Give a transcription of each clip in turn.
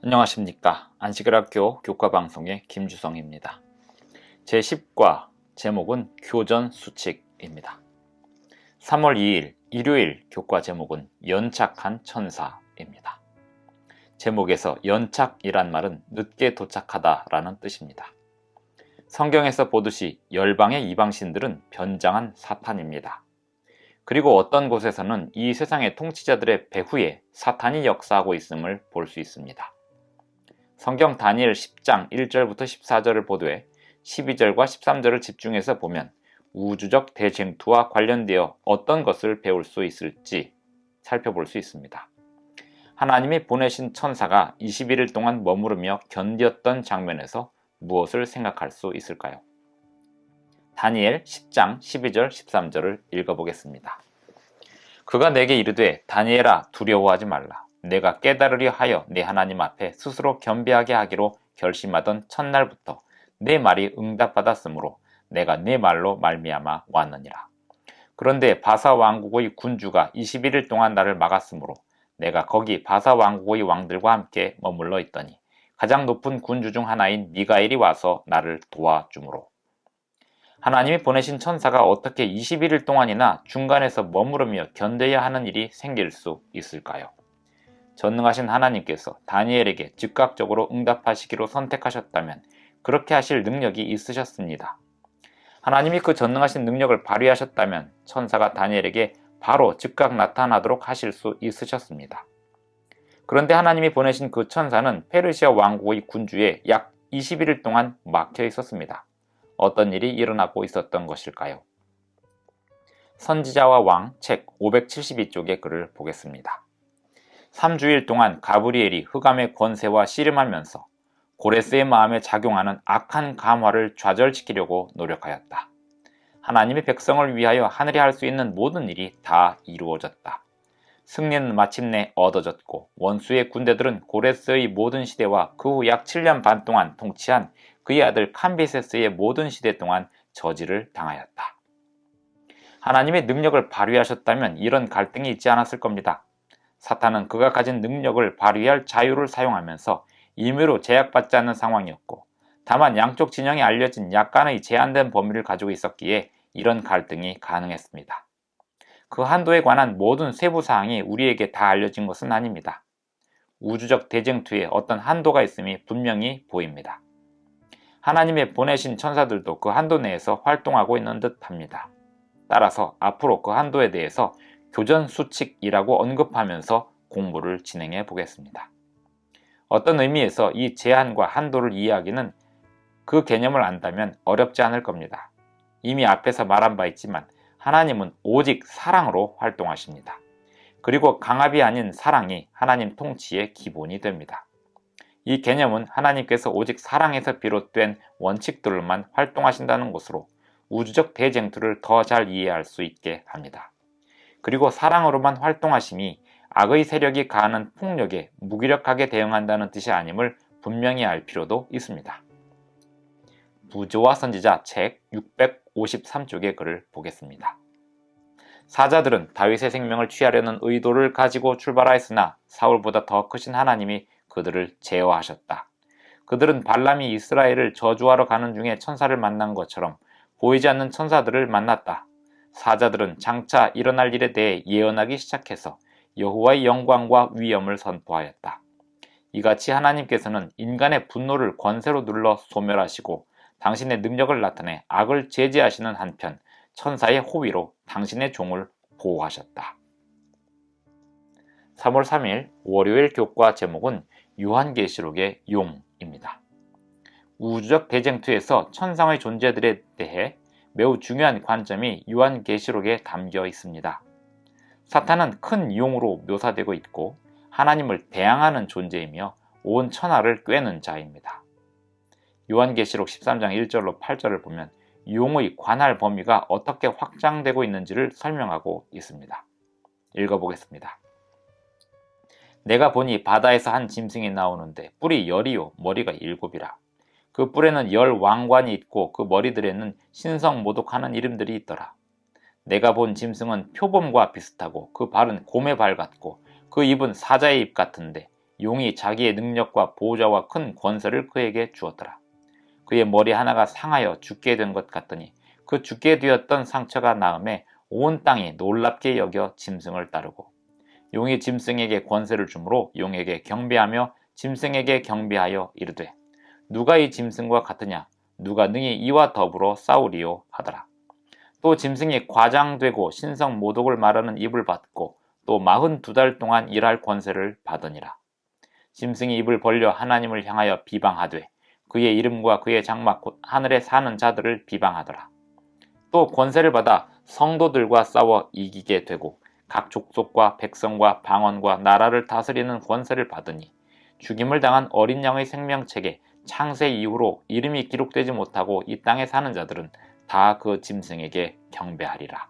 안녕하십니까. 안식일학교 교과방송의 김주성입니다. 제10과 제목은 교전수칙입니다. 3월 2일 일요일 교과 제목은 연착한 천사입니다. 제목에서 연착이란 말은 늦게 도착하다 라는 뜻입니다. 성경에서 보듯이 열방의 이방신들은 변장한 사탄입니다. 그리고 어떤 곳에서는 이 세상의 통치자들의 배후에 사탄이 역사하고 있음을 볼 수 있습니다. 성경 다니엘 10장 1절부터 14절을 보되 12절과 13절을 집중해서 보면 우주적 대쟁투와 관련되어 어떤 것을 배울 수 있을지 살펴볼 수 있습니다. 하나님이 보내신 천사가 21일 동안 머무르며 견뎠던 장면에서 무엇을 생각할 수 있을까요? 다니엘 10장 12절 13절을 읽어보겠습니다. 그가 내게 이르되 다니엘아 두려워하지 말라. 내가 깨달으려 하여 내 하나님 앞에 스스로 겸비하게 하기로 결심하던 첫날부터 내 말이 응답받았으므로 내가 내 말로 말미암아 왔느니라. 그런데 바사 왕국의 군주가 21일 동안 나를 막았으므로 내가 거기 바사 왕국의 왕들과 함께 머물러 있더니 가장 높은 군주 중 하나인 미가엘이 와서 나를 도와주므로. 하나님이 보내신 천사가 어떻게 21일 동안이나 중간에서 머무르며 견뎌야 하는 일이 생길 수 있을까요? 전능하신 하나님께서 다니엘에게 즉각적으로 응답하시기로 선택하셨다면 그렇게 하실 능력이 있으셨습니다. 하나님이 그 전능하신 능력을 발휘하셨다면 천사가 다니엘에게 바로 즉각 나타나도록 하실 수 있으셨습니다. 그런데 하나님이 보내신 그 천사는 페르시아 왕국의 군주에 약 21일 동안 막혀 있었습니다. 어떤 일이 일어나고 있었던 것일까요? 선지자와 왕 책 572쪽의 글을 보겠습니다. 3주일 동안 가브리엘이 흑암의 권세와 씨름하면서 고레스의 마음에 작용하는 악한 감화를 좌절시키려고 노력하였다. 하나님의 백성을 위하여 하늘이 할 수 있는 모든 일이 다 이루어졌다. 승리는 마침내 얻어졌고 원수의 군대들은 고레스의 모든 시대와 그 후 약 7년 반 동안 통치한 그의 아들 캄비세스의 모든 시대 동안 저지를 당하였다. 하나님의 능력을 발휘하셨다면 이런 갈등이 있지 않았을 겁니다. 사탄은 그가 가진 능력을 발휘할 자유를 사용하면서 임의로 제약받지 않는 상황이었고 다만 양쪽 진영에 알려진 약간의 제한된 범위를 가지고 있었기에 이런 갈등이 가능했습니다. 그 한도에 관한 모든 세부사항이 우리에게 다 알려진 것은 아닙니다. 우주적 대쟁투에 어떤 한도가 있음이 분명히 보입니다. 하나님의 보내신 천사들도 그 한도 내에서 활동하고 있는 듯합니다. 따라서 앞으로 그 한도에 대해서 교전수칙이라고 언급하면서 공부를 진행해 보겠습니다. 어떤 의미에서 이 제한과 한도를 이해하기는 그 개념을 안다면 어렵지 않을 겁니다. 이미 앞에서 말한 바 있지만 하나님은 오직 사랑으로 활동하십니다. 그리고 강압이 아닌 사랑이 하나님 통치의 기본이 됩니다. 이 개념은 하나님께서 오직 사랑에서 비롯된 원칙들로만 활동하신다는 것으로 우주적 대쟁투를 더 잘 이해할 수 있게 합니다. 그리고 사랑으로만 활동하심이 악의 세력이 가하는 폭력에 무기력하게 대응한다는 뜻이 아님을 분명히 알 필요도 있습니다. 부조와 선지자 책 653쪽의 글을 보겠습니다. 사자들은 다윗의 생명을 취하려는 의도를 가지고 출발하였으나 사울보다 더 크신 하나님이 그들을 제어하셨다. 그들은 발람이 이스라엘을 저주하러 가는 중에 천사를 만난 것처럼 보이지 않는 천사들을 만났다. 사자들은 장차 일어날 일에 대해 예언하기 시작해서 여호와의 영광과 위엄을 선포하였다. 이같이 하나님께서는 인간의 분노를 권세로 눌러 소멸하시고 당신의 능력을 나타내 악을 제재하시는 한편 천사의 호위로 당신의 종을 보호하셨다. 3월 3일 월요일 교과 제목은 요한계시록의 용입니다. 우주적 대쟁투에서 천상의 존재들에 대해 매우 중요한 관점이 요한계시록에 담겨 있습니다. 사탄은 큰 용으로 묘사되고 있고 하나님을 대항하는 존재이며 온 천하를 꿰는 자입니다. 요한계시록 13장 1절로 8절을 보면 용의 관할 범위가 어떻게 확장되고 있는지를 설명하고 있습니다. 읽어보겠습니다. 내가 보니 바다에서 한 짐승이 나오는데 뿔이 10이요 머리가 7이라. 그 뿔에는 10 왕관이 있고 그 머리들에는 신성모독하는 이름들이 있더라. 내가 본 짐승은 표범과 비슷하고 그 발은 곰의 발 같고 그 입은 사자의 입 같은데 용이 자기의 능력과 보좌와 큰 권세를 그에게 주었더라. 그의 머리 하나가 상하여 죽게 된 것 같더니 그 죽게 되었던 상처가 나음에 온 땅이 놀랍게 여겨 짐승을 따르고 용이 짐승에게 권세를 주므로 용에게 경배하며 짐승에게 경배하여 이르되 누가 이 짐승과 같으냐 누가 능히 이와 더불어 싸우리요 하더라. 또 짐승이 과장되고 신성 모독을 말하는 입을 받고 또 42달 동안 일할 권세를 받으니라. 짐승이 입을 벌려 하나님을 향하여 비방하되 그의 이름과 그의 장막 곧 하늘에 사는 자들을 비방하더라. 또 권세를 받아 성도들과 싸워 이기게 되고 각 족속과 백성과 방언과 나라를 다스리는 권세를 받으니 죽임을 당한 어린 양의 생명책에 창세 이후로 이름이 기록되지 못하고 이 땅에 사는 자들은 다 그 짐승에게 경배하리라.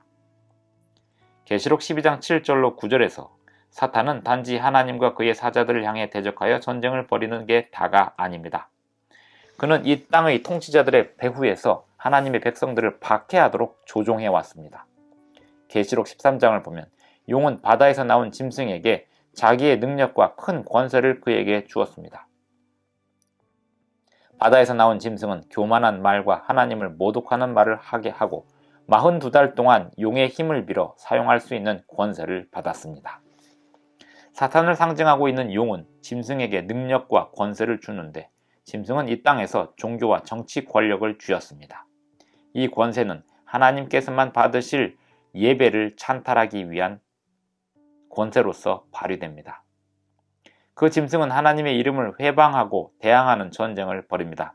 계시록 12장 7절로 9절에서 사탄은 단지 하나님과 그의 사자들을 향해 대적하여 전쟁을 벌이는 게 다가 아닙니다. 그는 이 땅의 통치자들의 배후에서 하나님의 백성들을 박해하도록 조종해 왔습니다. 계시록 13장을 보면 용은 바다에서 나온 짐승에게 자기의 능력과 큰 권세를 그에게 주었습니다. 바다에서 나온 짐승은 교만한 말과 하나님을 모독하는 말을 하게 하고 42달 동안 용의 힘을 빌어 사용할 수 있는 권세를 받았습니다. 사탄을 상징하고 있는 용은 짐승에게 능력과 권세를 주는데 짐승은 이 땅에서 종교와 정치 권력을 쥐었습니다. 이 권세는 하나님께서만 받으실 예배를 찬탈하기 위한 권세로서 발휘됩니다. 그 짐승은 하나님의 이름을 회방하고 대항하는 전쟁을 벌입니다.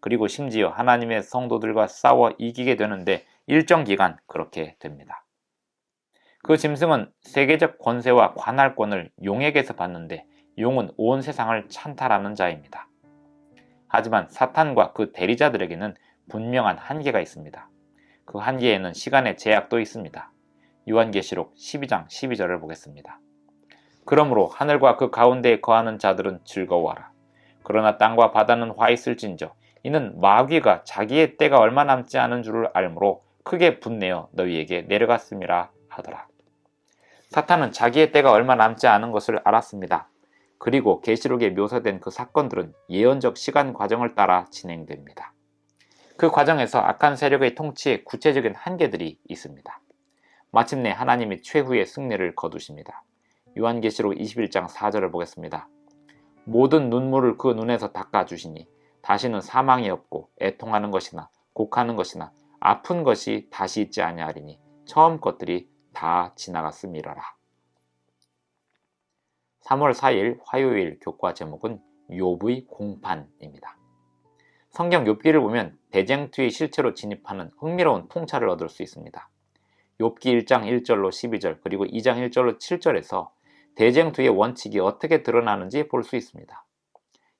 그리고 심지어 하나님의 성도들과 싸워 이기게 되는데 일정 기간 그렇게 됩니다. 그 짐승은 세계적 권세와 관할권을 용에게서 받는데 용은 온 세상을 찬탈하는 자입니다. 하지만 사탄과 그 대리자들에게는 분명한 한계가 있습니다. 그 한계에는 시간의 제약도 있습니다. 요한계시록 12장 12절을 보겠습니다. 그러므로 하늘과 그 가운데에 거하는 자들은 즐거워하라. 그러나 땅과 바다는 화 있을진저 이는 마귀가 자기의 때가 얼마 남지 않은 줄을 알므로 크게 분내어 너희에게 내려갔음이라 하더라. 사탄은 자기의 때가 얼마 남지 않은 것을 알았습니다. 그리고 계시록에 묘사된 그 사건들은 예언적 시간 과정을 따라 진행됩니다. 그 과정에서 악한 세력의 통치에 구체적인 한계들이 있습니다. 마침내 하나님이 최후의 승리를 거두십니다. 요한계시록 21장 4절을 보겠습니다. 모든 눈물을 그 눈에서 닦아주시니 다시는 사망이 없고 애통하는 것이나 곡하는 것이나 아픈 것이 다시 있지 아니하리니 처음 것들이 다 지나갔음이라라. 3월 4일 화요일 교과 제목은 욥의 공판입니다. 성경 욥기를 보면 대쟁투의 실체로 진입하는 흥미로운 통찰을 얻을 수 있습니다. 욥기 1장 1절로 12절 그리고 2장 1절로 7절에서 대쟁투의 원칙이 어떻게 드러나는지 볼 수 있습니다.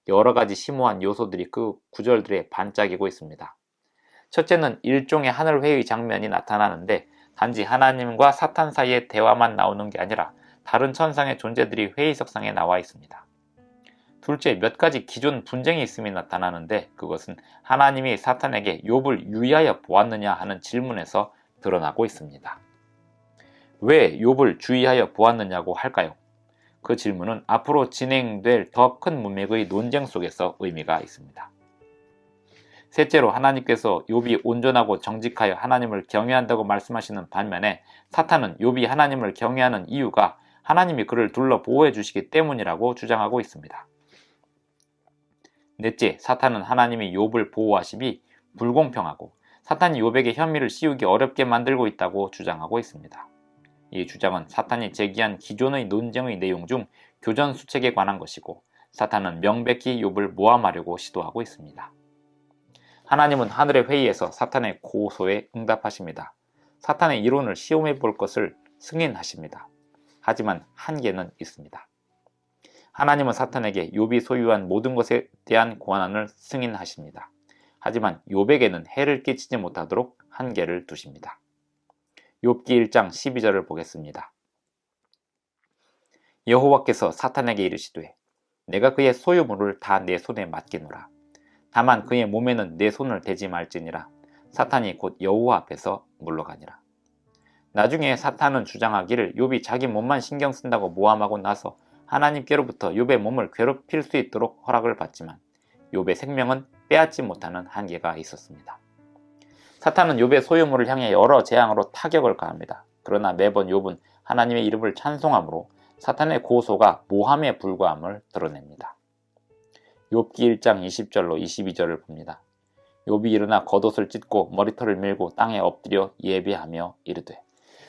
여러 가지 심오한 요소들이 그 구절들에 반짝이고 있습니다. 첫째는 일종의 하늘회의 장면이 나타나는데 단지 하나님과 사탄 사이의 대화만 나오는 게 아니라 다른 천상의 존재들이 회의석상에 나와 있습니다. 둘째, 몇 가지 기존 분쟁이 있음이 나타나는데 그것은 하나님이 사탄에게 욥을 유의하여 보았느냐 하는 질문에서 드러나고 있습니다. 왜 욥을 주의하여 보았느냐고 할까요? 그 질문은 앞으로 진행될 더 큰 문맥의 논쟁 속에서 의미가 있습니다. 셋째로 하나님께서 욥이 온전하고 정직하여 하나님을 경외한다고 말씀하시는 반면에 사탄은 욥이 하나님을 경외하는 이유가 하나님이 그를 둘러 보호해 주시기 때문이라고 주장하고 있습니다. 넷째, 사탄은 하나님이 욥을 보호하심이 불공평하고 사탄이 욥에게 혐의를 씌우기 어렵게 만들고 있다고 주장하고 있습니다. 이 주장은 사탄이 제기한 기존의 논쟁의 내용 중 교전수책에 관한 것이고 사탄은 명백히 욥을 모함하려고 시도하고 있습니다. 하나님은 하늘의 회의에서 사탄의 고소에 응답하십니다. 사탄의 이론을 시험해 볼 것을 승인하십니다. 하지만 한계는 있습니다. 하나님은 사탄에게 욥이 소유한 모든 것에 대한 권한을 승인하십니다. 하지만 욥에게는 해를 끼치지 못하도록 한계를 두십니다. 욥기 1장 12절을 보겠습니다. 여호와께서 사탄에게 이르시되 내가 그의 소유물을 다 내 손에 맡기노라. 다만 그의 몸에는 내 손을 대지 말지니라. 사탄이 곧 여호와 앞에서 물러가니라. 나중에 사탄은 주장하기를 욥이 자기 몸만 신경 쓴다고 모함하고 나서 하나님께로부터 욥의 몸을 괴롭힐 수 있도록 허락을 받지만 욥의 생명은 빼앗지 못하는 한계가 있었습니다. 사탄은 욥의 소유물을 향해 여러 재앙으로 타격을 가합니다. 그러나 매번 욥은 하나님의 이름을 찬송함으로 사탄의 고소가 모함에 불과함을 드러냅니다. 욥기 1장 20절로 22절을 봅니다. 욥이 일어나 겉옷을 찢고 머리털을 밀고 땅에 엎드려 예배하며 이르되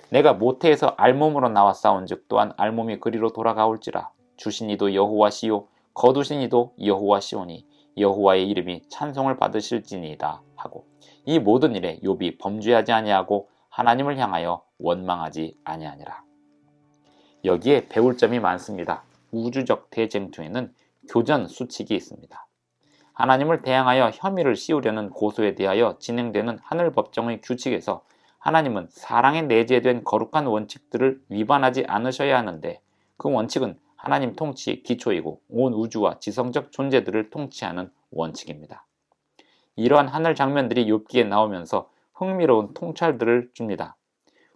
내가 모태에서 알몸으로 나와 싸운즉 또한 알몸이 그리로 돌아가올지라. 주신 이도 여호와시요 거두신 이도 여호와시오니 여호와의 이름이 찬송을 받으실지니이다 하고 이 모든 일에 욥이 범죄하지 아니하고 하나님을 향하여 원망하지 아니하니라. 여기에 배울 점이 많습니다. 우주적 대쟁투에는 교전 수칙이 있습니다. 하나님을 대항하여 혐의를 씌우려는 고소에 대하여 진행되는 하늘 법정의 규칙에서 하나님은 사랑에 내재된 거룩한 원칙들을 위반하지 않으셔야 하는데 그 원칙은 하나님 통치의 기초이고 온 우주와 지성적 존재들을 통치하는 원칙입니다. 이러한 하늘 장면들이 욥기에 나오면서 흥미로운 통찰들을 줍니다.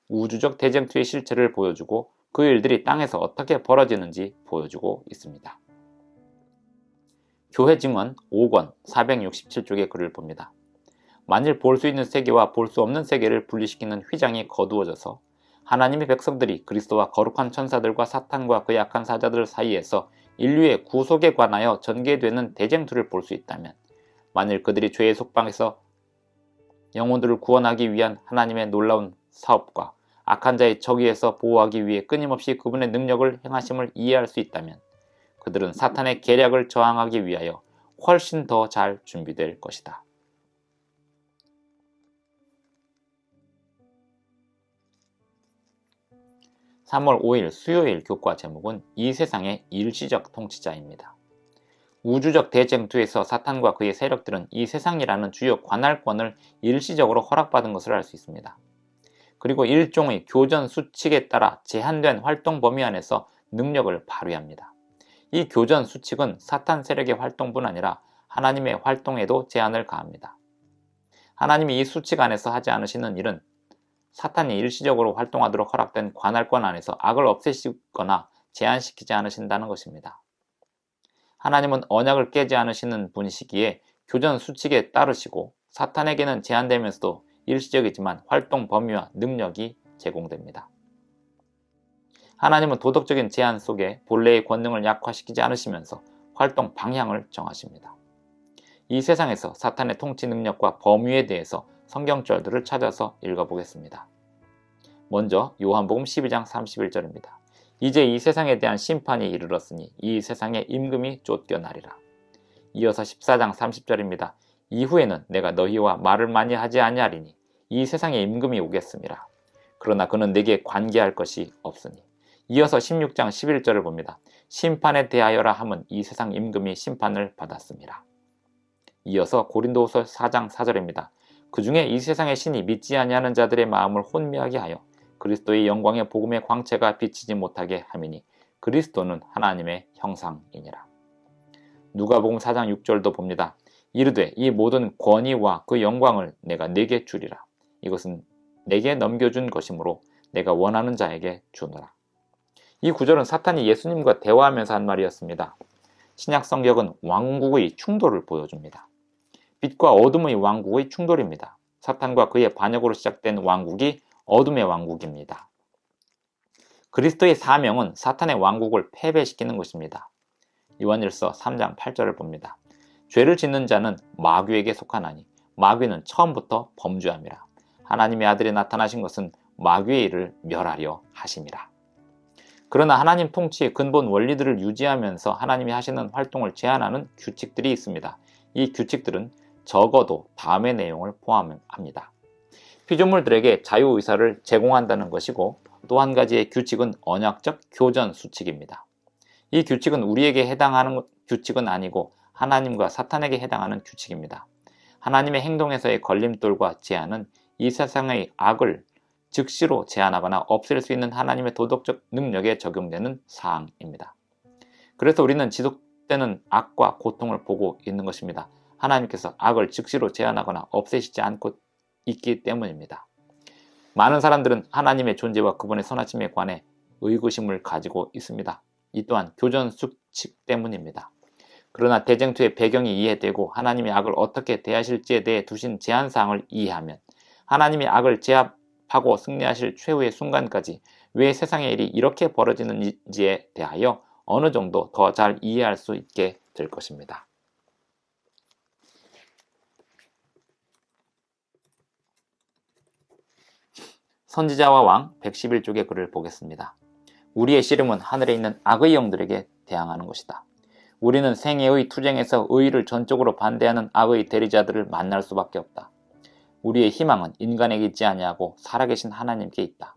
우주적 대쟁투의 실체를 보여주고 그 일들이 땅에서 어떻게 벌어지는지 보여주고 있습니다. 교회 증언 5권 467쪽의 글을 봅니다. 만일 볼 수 있는 세계와 볼 수 없는 세계를 분리시키는 휘장이 거두어져서 하나님의 백성들이 그리스도와 거룩한 천사들과 사탄과 그의 악한 사자들 사이에서 인류의 구속에 관하여 전개되는 대쟁투를 볼 수 있다면 만일 그들이 죄의 속방에서 영혼들을 구원하기 위한 하나님의 놀라운 사업과 악한 자의 저기에서 보호하기 위해 끊임없이 그분의 능력을 행하심을 이해할 수 있다면 그들은 사탄의 계략을 저항하기 위하여 훨씬 더 잘 준비될 것이다. 3월 5일 수요일 교과 제목은 이 세상의 일시적 통치자입니다. 우주적 대쟁투에서 사탄과 그의 세력들은 이 세상이라는 주요 관할권을 일시적으로 허락받은 것을 알 수 있습니다. 그리고 일종의 교전 수칙에 따라 제한된 활동 범위 안에서 능력을 발휘합니다. 이 교전 수칙은 사탄 세력의 활동뿐 아니라 하나님의 활동에도 제한을 가합니다. 하나님이 이 수칙 안에서 하지 않으시는 일은 사탄이 일시적으로 활동하도록 허락된 관할권 안에서 악을 없애시거나 제한시키지 않으신다는 것입니다. 하나님은 언약을 깨지 않으시는 분이시기에 교전 수칙에 따르시고 사탄에게는 제한되면서도 일시적이지만 활동 범위와 능력이 제공됩니다. 하나님은 도덕적인 제한 속에 본래의 권능을 약화시키지 않으시면서 활동 방향을 정하십니다. 이 세상에서 사탄의 통치 능력과 범위에 대해서 성경절들을 찾아서 읽어보겠습니다. 먼저 요한복음 12장 31절입니다. 이제 이 세상에 대한 심판이 이르렀으니 이 세상의 임금이 쫓겨나리라. 이어서 14장 30절입니다. 이후에는 내가 너희와 말을 많이 하지 아니하리니 이 세상의 임금이 오겠음이라. 그러나 그는 내게 관계할 것이 없으니. 이어서 16장 11절을 봅니다. 심판에 대하여라 함은 이 세상 임금이 심판을 받았습니다. 이어서 고린도후서 4장 4절입니다. 그 중에 이 세상의 신이 믿지 아니하는 자들의 마음을 혼미하게 하여 그리스도의 영광의 복음의 광채가 비치지 못하게 함이니 그리스도는 하나님의 형상이니라. 누가복음 4장 6절도 봅니다. 이르되 이 모든 권위와 그 영광을 내가 네게 주리라. 이것은 내게 넘겨준 것이므로 내가 원하는 자에게 주노라. 이 구절은 사탄이 예수님과 대화하면서 한 말이었습니다. 신약 성경은 왕국의 충돌을 보여줍니다. 빛과 어둠의 왕국의 충돌입니다. 사탄과 그의 반역으로 시작된 왕국이 어둠의 왕국입니다. 그리스도의 사명은 사탄의 왕국을 패배시키는 것입니다. 요한일서 3장 8절을 봅니다. 죄를 짓는 자는 마귀에게 속하나니 마귀는 처음부터 범죄함이라. 하나님의 아들이 나타나신 것은 마귀의 일을 멸하려 하심이라. 그러나 하나님 통치의 근본 원리들을 유지하면서 하나님이 하시는 활동을 제한하는 규칙들이 있습니다. 이 규칙들은 적어도 다음의 내용을 포함합니다. 피조물들에게 자유의사를 제공한다는 것이고 또 한 가지의 규칙은 언약적 교전 수칙입니다. 이 규칙은 우리에게 해당하는 규칙은 아니고 하나님과 사탄에게 해당하는 규칙입니다. 하나님의 행동에서의 걸림돌과 제한은 이 세상의 악을 즉시로 제한하거나 없앨 수 있는 하나님의 도덕적 능력에 적용되는 사항입니다. 그래서 우리는 지속되는 악과 고통을 보고 있는 것입니다. 하나님께서 악을 즉시로 제한하거나 없애시지 않고 있기 때문입니다. 많은 사람들은 하나님의 존재와 그분의 선하심에 관해 의구심을 가지고 있습니다. 이 또한 교전 수칙 때문입니다. 그러나 대쟁투의 배경이 이해되고 하나님이 악을 어떻게 대하실지에 대해 두신 제한사항을 이해하면 하나님이 악을 제압하고 승리하실 최후의 순간까지 왜 세상의 일이 이렇게 벌어지는지에 대하여 어느 정도 더 잘 이해할 수 있게 될 것입니다. 선지자와 왕 111쪽의 글을 보겠습니다. 우리의 씨름은 하늘에 있는 악의 영들에게 대항하는 것이다. 우리는 생애의 투쟁에서 의의를 전적으로 반대하는 악의 대리자들을 만날 수밖에 없다. 우리의 희망은 인간에게 있지 아니하고 살아계신 하나님께 있다.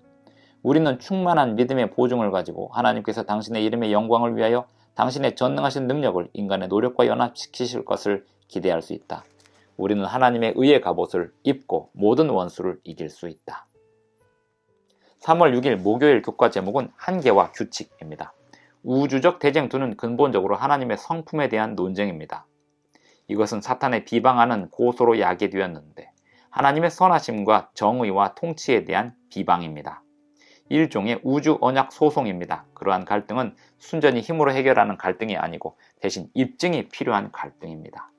우리는 충만한 믿음의 보증을 가지고 하나님께서 당신의 이름의 영광을 위하여 당신의 전능하신 능력을 인간의 노력과 연합시키실 것을 기대할 수 있다. 우리는 하나님의 의의 갑옷을 입고 모든 원수를 이길 수 있다. 3월 6일 목요일 교과 제목은 한계와 규칙입니다. 우주적 대쟁투는 근본적으로 하나님의 성품에 대한 논쟁입니다. 이것은 사탄의 비방하는 고소로 야기되었는데 하나님의 선하심과 정의와 통치에 대한 비방입니다. 일종의 우주 언약 소송입니다. 그러한 갈등은 순전히 힘으로 해결하는 갈등이 아니고 대신 입증이 필요한 갈등입니다.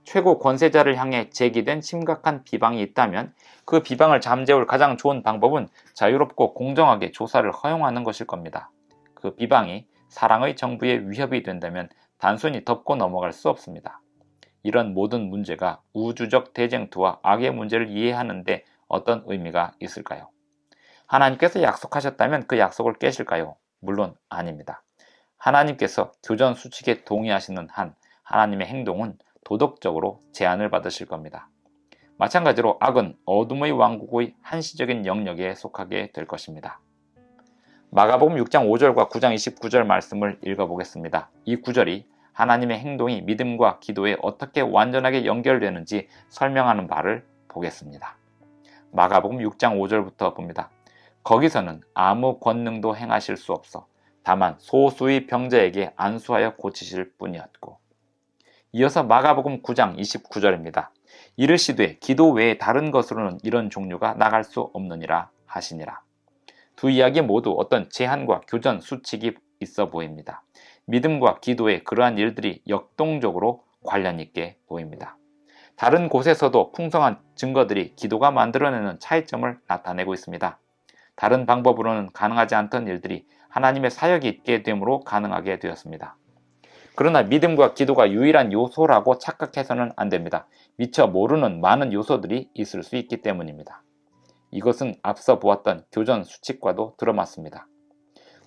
최고 권세자를 향해 제기된 심각한 비방이 있다면 그 비방을 잠재울 가장 좋은 방법은 자유롭고 공정하게 조사를 허용하는 것일 겁니다. 그 비방이 사랑의 정부에 위협이 된다면 단순히 덮고 넘어갈 수 없습니다. 이런 모든 문제가 우주적 대쟁투와 악의 문제를 이해하는데 어떤 의미가 있을까요? 하나님께서 약속하셨다면 그 약속을 깨실까요? 물론 아닙니다. 하나님께서 교전 수칙에 동의하시는 한 하나님의 행동은 도덕적으로 제한을 받으실 겁니다. 마찬가지로 악은 어둠의 왕국의 한시적인 영역에 속하게 될 것입니다. 마가복음 6장 5절과 9장 29절 말씀을 읽어보겠습니다. 이 구절이 하나님의 행동이 믿음과 기도에 어떻게 완전하게 연결되는지 설명하는 바를 보겠습니다. 마가복음 6장 5절부터 봅니다. 거기서는 아무 권능도 행하실 수 없어 다만 소수의 병자에게 안수하여 고치실 뿐이었고, 이어서 마가복음 9장 29절입니다. 이르시되 기도 외에 다른 것으로는 이런 종류가 나갈 수 없느니라 하시니라. 두 이야기 모두 어떤 제한과 교전 수칙이 있어 보입니다. 믿음과 기도에 그러한 일들이 역동적으로 관련 있게 보입니다. 다른 곳에서도 풍성한 증거들이 기도가 만들어내는 차이점을 나타내고 있습니다. 다른 방법으로는 가능하지 않던 일들이 하나님의 사역이 있게 됨으로 가능하게 되었습니다. 그러나 믿음과 기도가 유일한 요소라고 착각해서는 안 됩니다. 미처 모르는 많은 요소들이 있을 수 있기 때문입니다. 이것은 앞서 보았던 교전 수칙과도 들어맞습니다.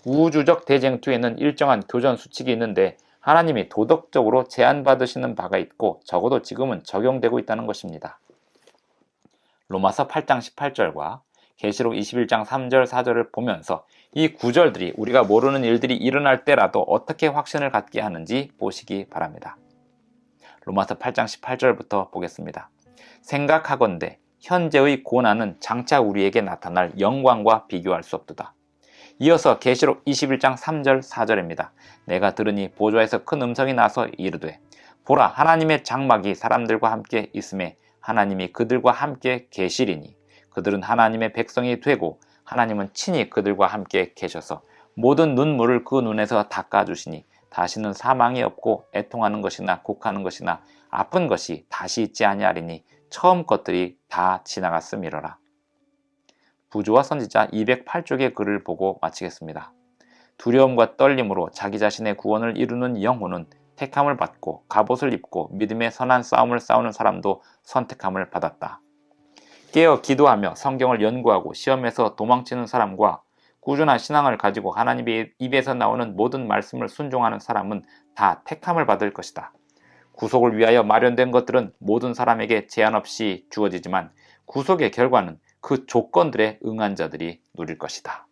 우주적 대쟁투에는 일정한 교전 수칙이 있는데 하나님이 도덕적으로 제한받으시는 바가 있고 적어도 지금은 적용되고 있다는 것입니다. 로마서 8장 18절과 계시록 21장 3절 4절을 보면서 이 구절들이 우리가 모르는 일들이 일어날 때라도 어떻게 확신을 갖게 하는지 보시기 바랍니다. 로마서 8장 18절부터 보겠습니다. 생각하건대 현재의 고난은 장차 우리에게 나타날 영광과 비교할 수 없도다. 이어서 계시록 21장 3절 4절입니다. 내가 들으니 보좌에서 큰 음성이 나서 이르되 보라 하나님의 장막이 사람들과 함께 있음에 하나님이 그들과 함께 계시리니 그들은 하나님의 백성이 되고 하나님은 친히 그들과 함께 계셔서 모든 눈물을 그 눈에서 닦아주시니 다시는 사망이 없고 애통하는 것이나 곡하는 것이나 아픈 것이 다시 있지 아니하리니 처음 것들이 다 지나갔음이로라. 부조와 선지자 208쪽의 글을 보고 마치겠습니다. 두려움과 떨림으로 자기 자신의 구원을 이루는 영혼은 택함을 받고 갑옷을 입고 믿음의 선한 싸움을 싸우는 사람도 선택함을 받았다. 깨어 기도하며 성경을 연구하고 시험에서 도망치는 사람과 꾸준한 신앙을 가지고 하나님의 입에서 나오는 모든 말씀을 순종하는 사람은 다 택함을 받을 것이다. 구속을 위하여 마련된 것들은 모든 사람에게 제한 없이 주어지지만 구속의 결과는 그 조건들에 응한 자들이 누릴 것이다.